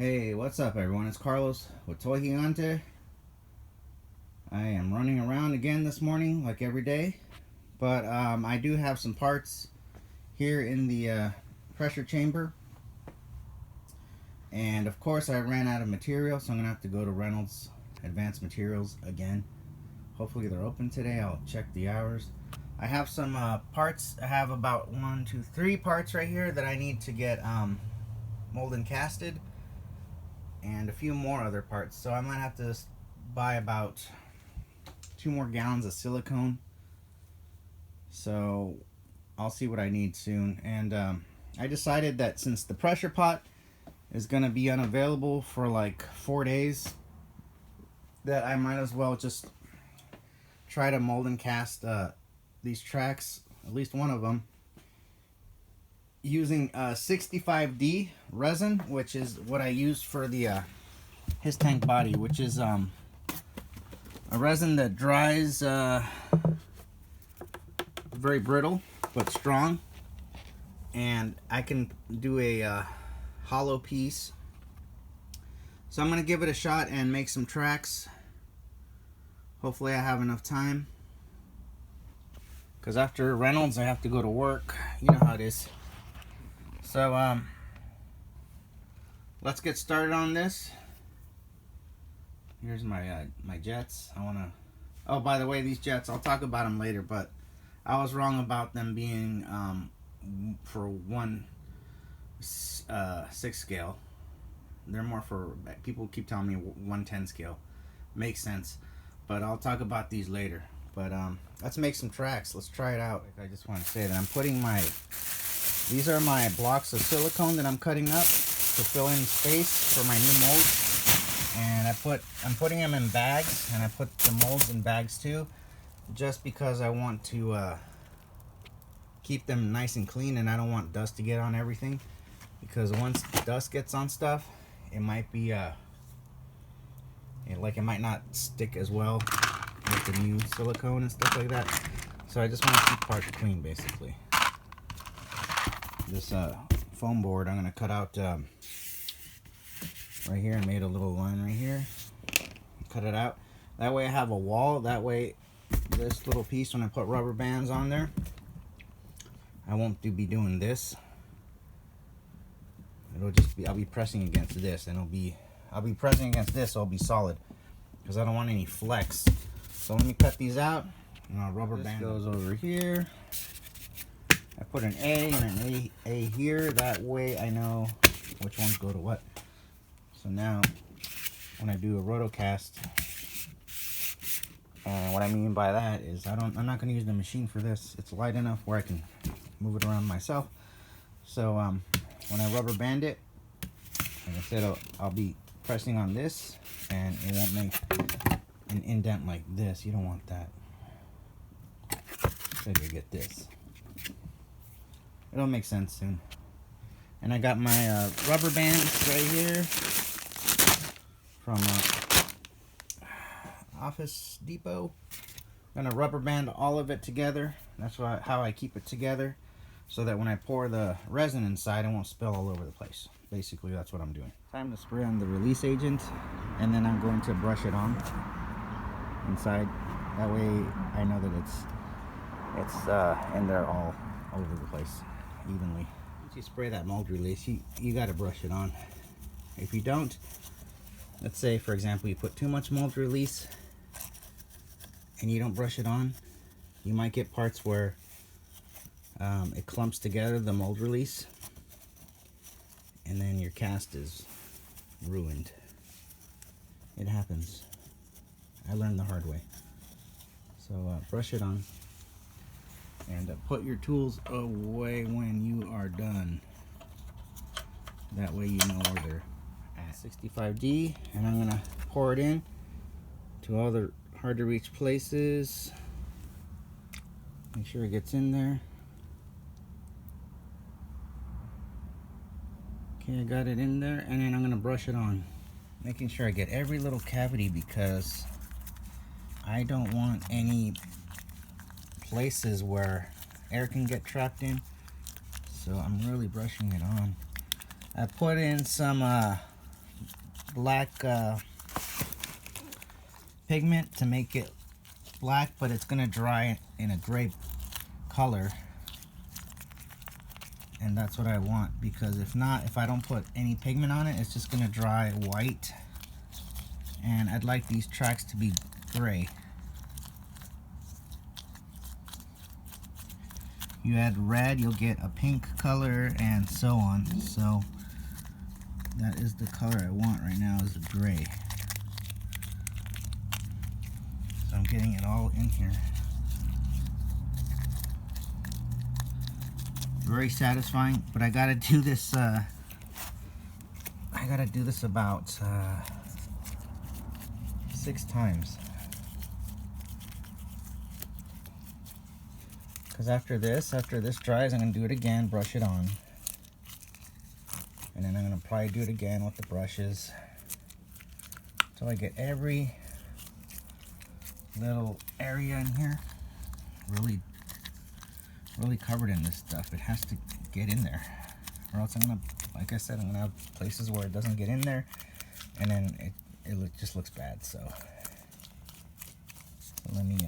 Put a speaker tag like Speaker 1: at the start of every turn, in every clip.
Speaker 1: Hey, what's up everyone? It's Carlos with Toy Gigante. I am running around again this morning like every day, but I do have some parts here in the pressure chamber, and of course I ran out of material, so I'm gonna have to go to Reynolds Advanced Materials again. Hopefully they're open today. I'll check the hours. I have some parts. I have about 3 parts right here that I need to get molded and casted, and a few more other parts, so I might have to buy about 2 more gallons of silicone. So I'll see what I need soon. And I decided that since the pressure pot is gonna be unavailable for like 4 days, that I might as well just try to mold and cast these tracks, at least one of them, using 65D resin, which is what I use for the HISS tank body, which is a resin that dries very brittle but strong, and I can do a hollow piece. So I'm gonna give it a shot and make some tracks. Hopefully I have enough time, because after Reynolds I have to go to work. You know how it is. So let's get started on this. Here's my my jets. Oh, by the way, these jets, I'll talk about them later, but I was wrong about them being for 1/6 scale. They're more for, people keep telling me 1/10 scale. Makes sense, but I'll talk about these later. But let's make some tracks. Let's try it out. I just want to say that I'm putting these are my blocks of silicone that I'm cutting up to fill in space for my new molds. And I'm putting them in bags, and I put the molds in bags too, just because I want to keep them nice and clean, and I don't want dust to get on everything, because once dust gets on stuff, it might be it might not stick as well with the new silicone and stuff like that. So I just want to keep parts clean, basically. This foam board I'm gonna cut out right here, and made a little line right here. Cut it out. That way I have a wall. That way this little piece, when I put rubber bands on there, I won't be doing this. It'll just be, I'll be pressing against this, and I'll be pressing against this, so it'll be solid, because I don't want any flex. So let me cut these out, and I'll rubber band. This goes over here. I put an A and an A here. That way I know which ones go to what. So now, when I do a rotocast, what I mean by that is I'm not going to use the machine for this. It's light enough where I can move it around myself. So when I rubber band it, like I said, I'll be pressing on this, and it won't make an indent like this. You don't want that. So you get this. It'll make sense soon. And I got my rubber bands right here from Office Depot. I'm gonna rubber band all of it together. That's how I keep it together, so that when I pour the resin inside, it won't spill all over the place. Basically, that's what I'm doing. Time to spray on the release agent, and then I'm going to brush it on inside. That way I know that it's in there all over the place evenly. Once you spray that mold release, you got to brush it on. If you don't, let's say for example you put too much mold release and you don't brush it on, you might get parts where it clumps together, the mold release, and then your cast is ruined. It happens. I learned the hard way. So brush it on, and put your tools away when you are done. That way you know where they're at. 65D, and I'm gonna pour it in to all the hard to reach places. Make sure it gets in there. Okay, I got it in there, and then I'm gonna brush it on, making sure I get every little cavity, because I don't want any places where air can get trapped in. So I'm really brushing it on. I put in some black pigment to make it black, but it's gonna dry in a gray color, and that's what I want, because if not, if I don't put any pigment on it, it's just gonna dry white, and I'd like these tracks to be gray. You add red, you'll get a pink color, and so on. So that is the color I want right now, is a gray. So I'm getting it all in here. Very satisfying, but I gotta do this. I gotta do this about 6 times. Because after this dries, I'm gonna do it again, brush it on, and then I'm gonna probably do it again with the brushes until I get every little area in here really covered in this stuff. It has to get in there, or else I'm gonna, like I said, I'm gonna have places where it doesn't get in there, and then it just looks bad. So let me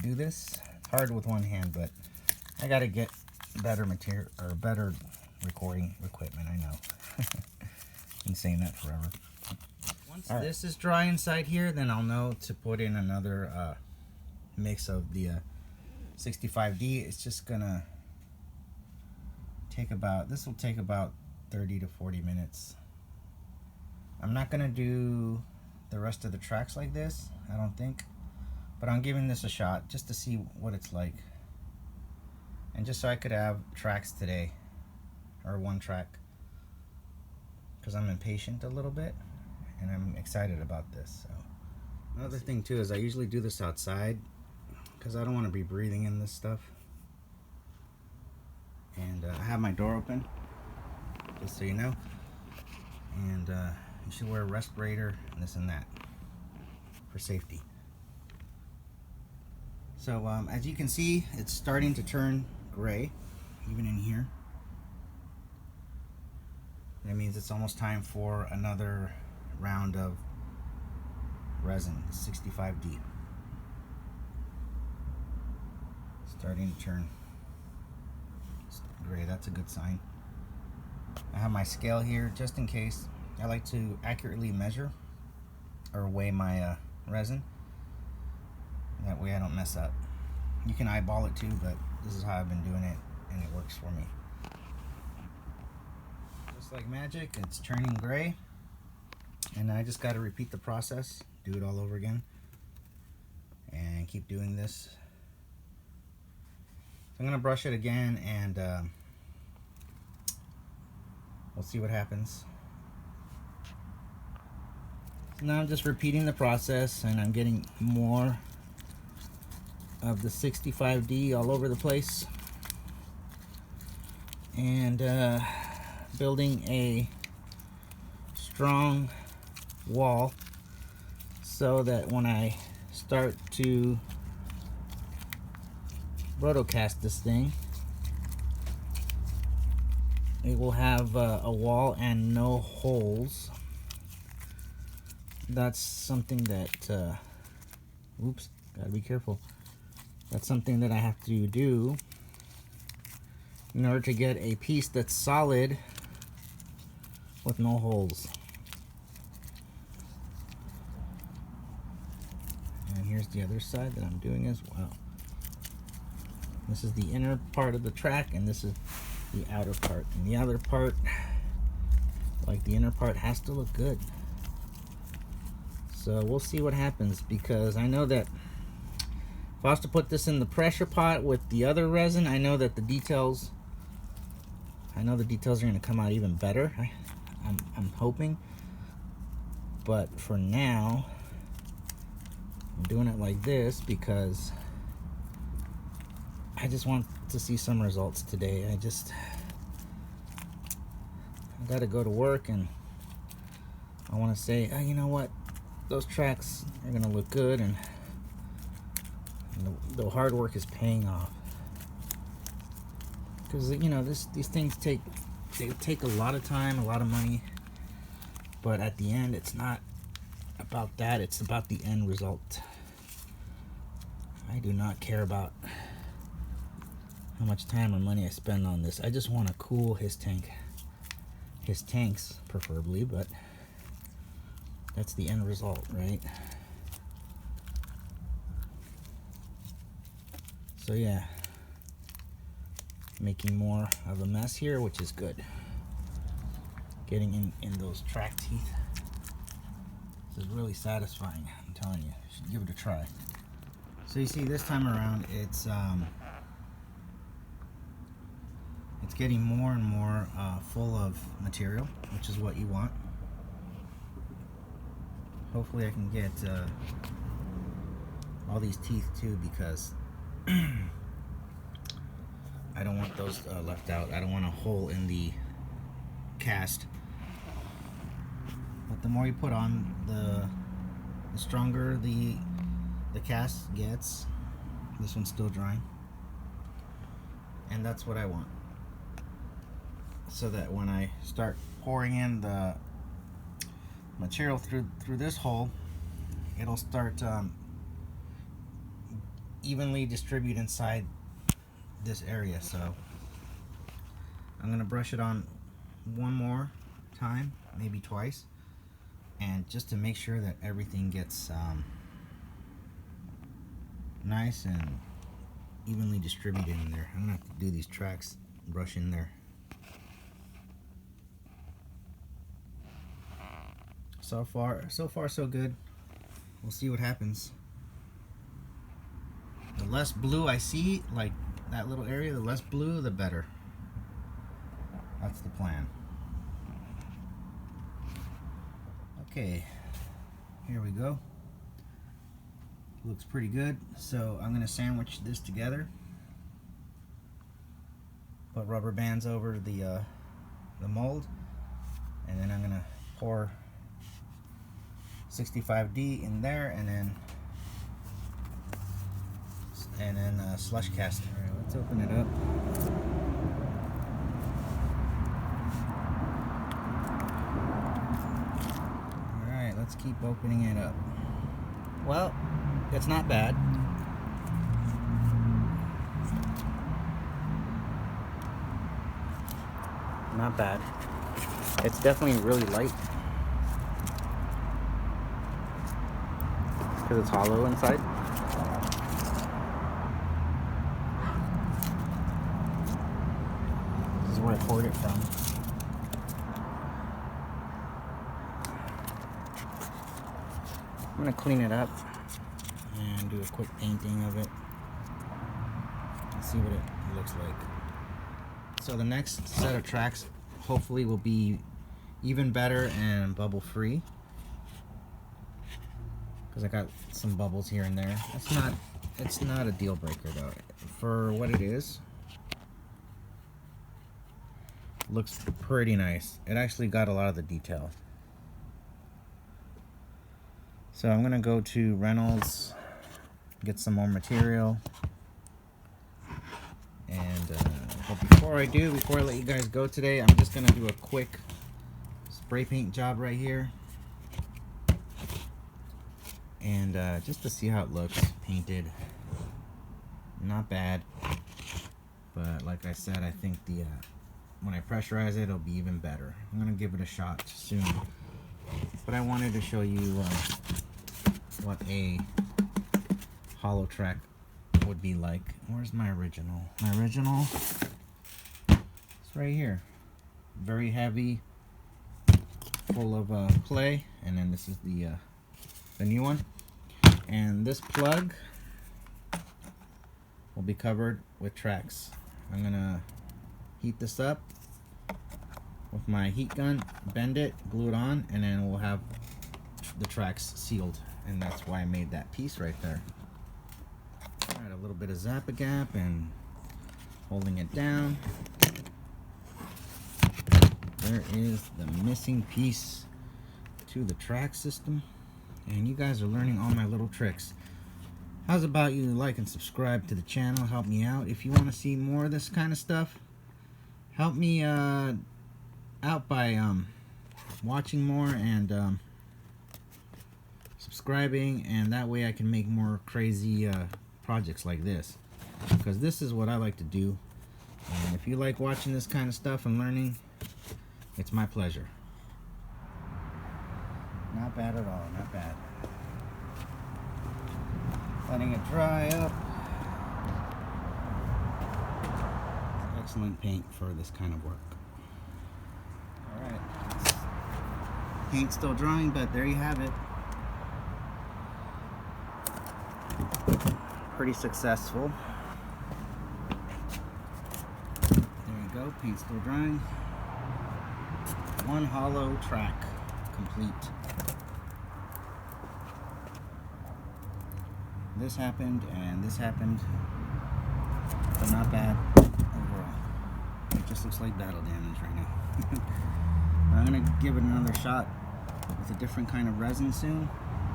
Speaker 1: do this. Hard with one hand, but I gotta get better material, or better recording equipment. I know. Been saying that forever. Once this is dry inside here, then I'll know to put in another mix of the 65D. It's just gonna take about, this will take about 30 to 40 minutes. I'm not gonna do the rest of the tracks like this, I don't think, but I'm giving this a shot just to see what it's like, and just so I could have tracks today, or one track, because I'm impatient a little bit and I'm excited about this. So another thing too is I usually do this outside because I don't want to be breathing in this stuff, and I have my door open, just so you know, and you should wear a respirator and this and that for safety. So as you can see, it's starting to turn gray, even in here. That means it's almost time for another round of resin, 65D. Starting to turn gray, that's a good sign. I have my scale here just in case. I like to accurately measure or weigh my resin. That way I don't mess up. You can eyeball it too, but this is how I've been doing it, and it works for me. Just like magic, it's turning gray, and I just got to repeat the process, do it all over again, and keep doing this. So I'm going to brush it again, and we'll see what happens. So now I'm just repeating the process, and I'm getting more of the 65D all over the place, and building a strong wall so that when I start to rotocast this thing, it will have a wall and no holes. That's something that oops, gotta be careful. That's something that I have to do in order to get a piece that's solid with no holes. And here's the other side that I'm doing as well. This is the inner part of the track, and this is the outer part. And the outer part, like the inner part, has to look good. So we'll see what happens, because I know that if I was to put this in the pressure pot with the other resin, I know that the details are going to come out even better. I'm hoping. But for now, I'm doing it like this because I just want to see some results today. I got to go to work, and I want to say, oh, you know what? Those tracks are going to look good, and the hard work is paying off, because you know these things take a lot of time, a lot of money, But at the end, it's not about that, it's about the end result. I do not care about how much time or money I spend on this. I just want a cool HISS tank. HISS tanks, preferably, but that's the end result, right? So yeah, making more of a mess here, which is good. Getting in those track teeth. This is really satisfying, I'm telling you. You should give it a try. So you see, this time around, it's getting more and more full of material, which is what you want. Hopefully I can get all these teeth too, because I don't want those left out. I don't want a hole in the cast. But the more you put on, the stronger the cast gets. This one's still drying, and that's what I want, so that when I start pouring in the material through this hole, it'll start evenly distribute inside this area. So I'm gonna brush it on one more time, maybe twice, and just to make sure that everything gets nice and evenly distributed in there. I'm gonna have to do these tracks, brush in there. So far so good. We'll see what happens. The less blue I see, like that little area, the less blue, the better. That's the plan. Okay, here we go. Looks pretty good. So I'm gonna sandwich this together. Put rubber bands over the mold, and then I'm gonna pour 65D in there, and then slush cast. All right, let's open it up. All right, let's keep opening it up. Well, it's not bad. Not bad. It's definitely really light, because it's hollow inside. This is where I poured it from. I'm gonna clean it up and do a quick painting of it and see what it looks like. So the next set of tracks hopefully will be even better and bubble free, because I got some bubbles here and there. It's not a deal breaker though. For what it is, looks pretty nice. It actually got a lot of the detail. So I'm gonna go to Reynolds, get some more material, and but before I let you guys go today, I'm just gonna do a quick spray paint job right here, and just to see how it looks painted. Not bad, but like I said, I think the when I pressurize it, it'll be even better. I'm gonna give it a shot soon, but I wanted to show you what a hollow track would be like. Where's my original? My original, it's right here. Very heavy, full of clay, and then this is the new one. And this plug will be covered with tracks. I'm gonna heat this up with my heat gun, bend it, glue it on, and then we'll have the tracks sealed. And that's why I made that piece right there. Alright, a little bit of Zap-A-Gap and holding it down. There is the missing piece to the track system. And you guys are learning all my little tricks. How's about you like and subscribe to the channel? Help me out. If you want to see more of this kind of stuff, help me out by watching more and subscribing, and that way I can make more crazy projects like this, because this is what I like to do. And if you like watching this kind of stuff and learning, it's my pleasure. Not bad at all, not bad. Letting it dry up. Excellent paint for this kind of work. Alright. Paint's still drying, but there you have it. Pretty successful. There you go, paint's still drying. One hollow track complete. This happened and this happened, but not bad overall. It just looks like battle damage right now. I'm gonna give it another shot with a different kind of resin soon,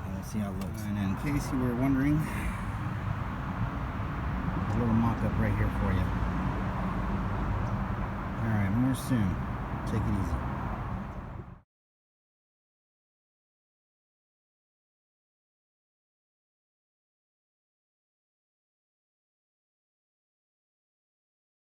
Speaker 1: and we'll see how it looks. And in case you were wondering, a little mock-up right here for you. Alright, more soon. Take it easy.